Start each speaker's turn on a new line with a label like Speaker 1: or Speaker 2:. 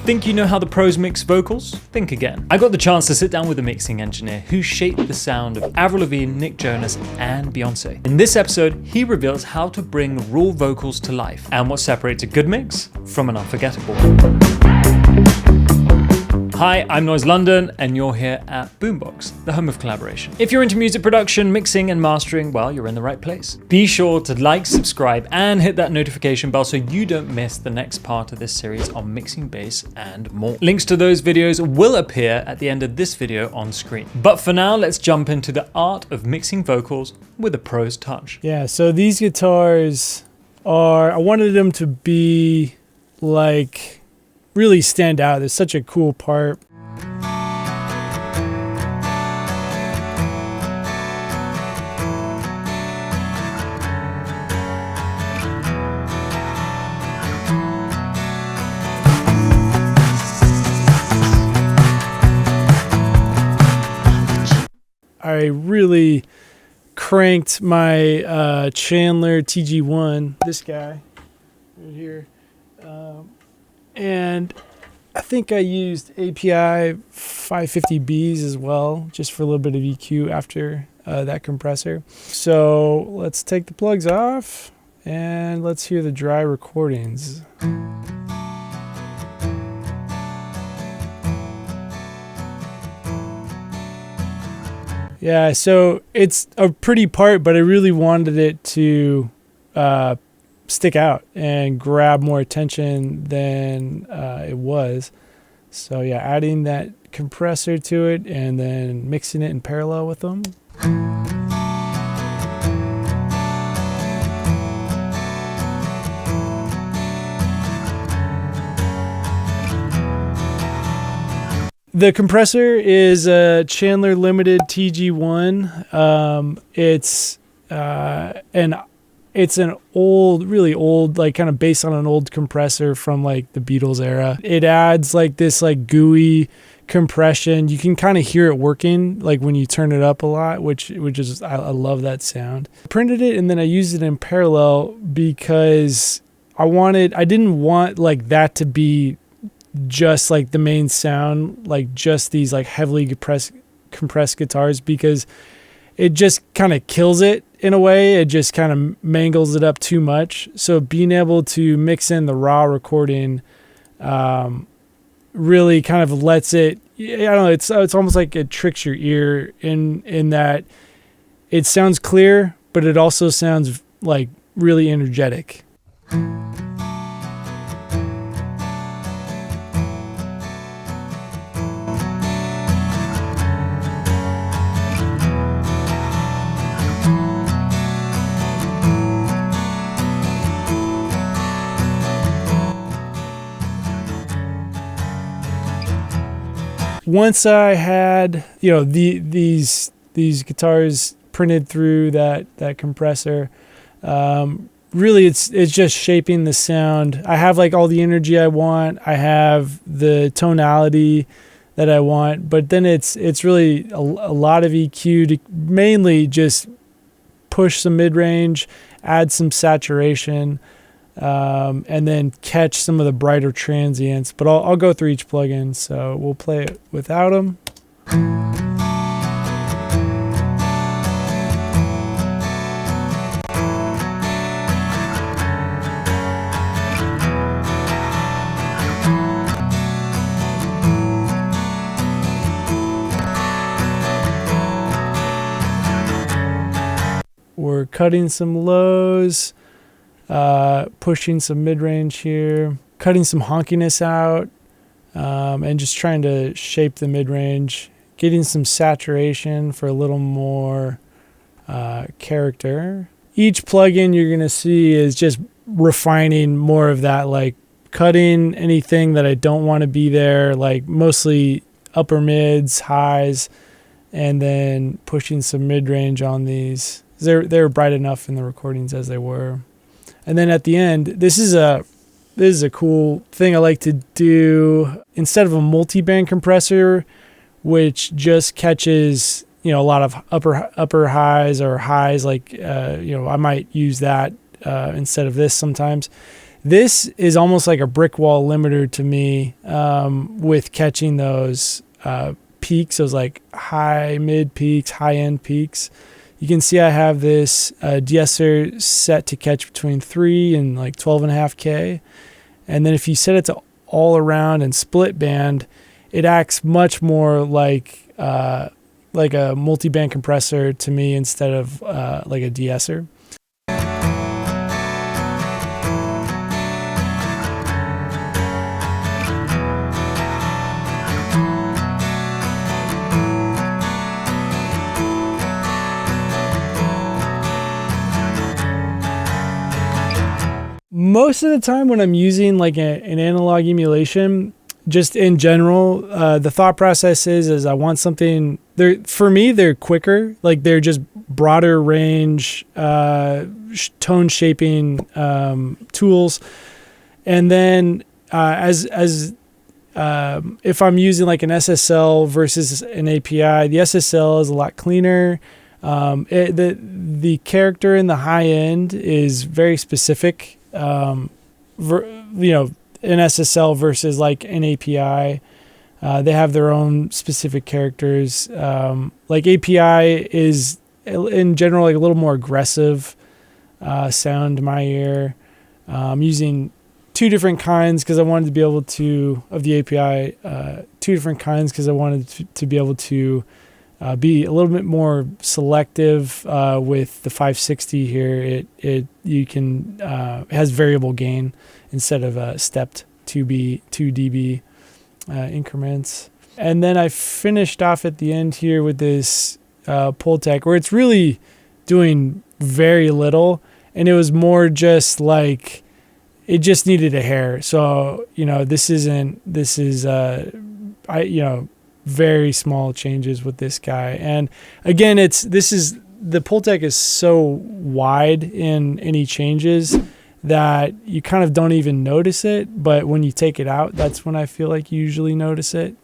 Speaker 1: Think you know how the pros mix vocals? Think again. I got the chance to sit down with a mixing engineer who shaped the sound of Avril Lavigne, Nick Jonas, and Beyonce. In this episode, he reveals how to bring raw vocals to life and what separates a good mix from an unforgettable. Hi, I'm Noise London, and you're here at Boombox, the home of collaboration. If you're into music production, mixing, and mastering, well, you're in the right place. Be sure to like, subscribe, and hit that notification bell so you don't miss the next part of this series on mixing, bass, and more. Links to those videos will appear at the end of this video on screen. But for now, let's jump into the art of mixing vocals with a pro's touch.
Speaker 2: Yeah, so these guitars I wanted them to be like, really stand out. There's such a cool part. I really cranked my Chandler TG1, this guy right here. And I think I used API 550Bs as well, just for a little bit of EQ after that compressor. So let's take the plugs off and let's hear the dry recordings. Yeah, so it's a pretty part, but I really wanted it to stick out and grab more attention than it was. So yeah, adding that compressor to it and then mixing it in parallel with them. The compressor is a Chandler Limited TG1. It's an old, really old, like kind of based on an old compressor from like the Beatles era. It adds like this like gooey compression. You can kind of hear it working like when you turn it up a lot, which is, I love that sound. I printed it and then I used it in parallel because I didn't want like that to be just like the main sound, like just these like heavily compressed guitars, because it just kind of kills it in a way. It just kind of mangles it up too much. So being able to mix in the raw recording really kind of lets it, I don't know, it's almost like it tricks your ear in that it sounds clear, but it also sounds like really energetic. Once I had, these guitars printed through that compressor, really it's just shaping the sound. I have like all the energy I want. I have the tonality that I want, but then it's really a lot of EQ to mainly just push some mid-range, add some saturation, and then catch some of the brighter transients. But I'll go through each plugin, so we'll play it without them. We're cutting some lows, pushing some mid-range here, cutting some honkiness out, and just trying to shape the mid-range, getting some saturation for a little more character. Each plugin you're going to see is just refining more of that, like cutting anything that I don't want to be there, like mostly upper mids, highs, and then pushing some mid-range on these. They're bright enough in the recordings as they were. And then at the end, this is a cool thing I like to do. Instead of a multi-band compressor, which just catches, a lot of upper highs or highs, like, I might use that instead of this sometimes. This is almost like a brick wall limiter to me, with catching those peaks, those like high mid peaks, high end peaks. You can see I have this de-esser set to catch between 3 and like 12.5K. And then if you set it to all around and split band, it acts much more like a multi-band compressor to me instead of like a de-esser. Most of the time when I'm using like an analog emulation, just in general, the thought process is I want something for me, they're quicker, like they're just broader range, tone shaping tools. And then if I'm using like an SSL versus an API, the SSL is a lot cleaner. The character in the high end is very specific. An SSL versus like an API, they have their own specific characters. Like API is in general like a little more aggressive sound to my ear. I'm using two different kinds because I wanted to be able to of the API. Two different kinds because I wanted to be able to be a little bit more selective with the 560 here. It has variable gain instead of stepped 2 dB increments. And then I finished off at the end here with this Pultec where it's really doing very little, and it was more just like it just needed a hair. So this is very small changes with this guy. And again, the Pultec is so wide in any changes that you kind of don't even notice it. But when you take it out, that's when I feel like you usually notice it,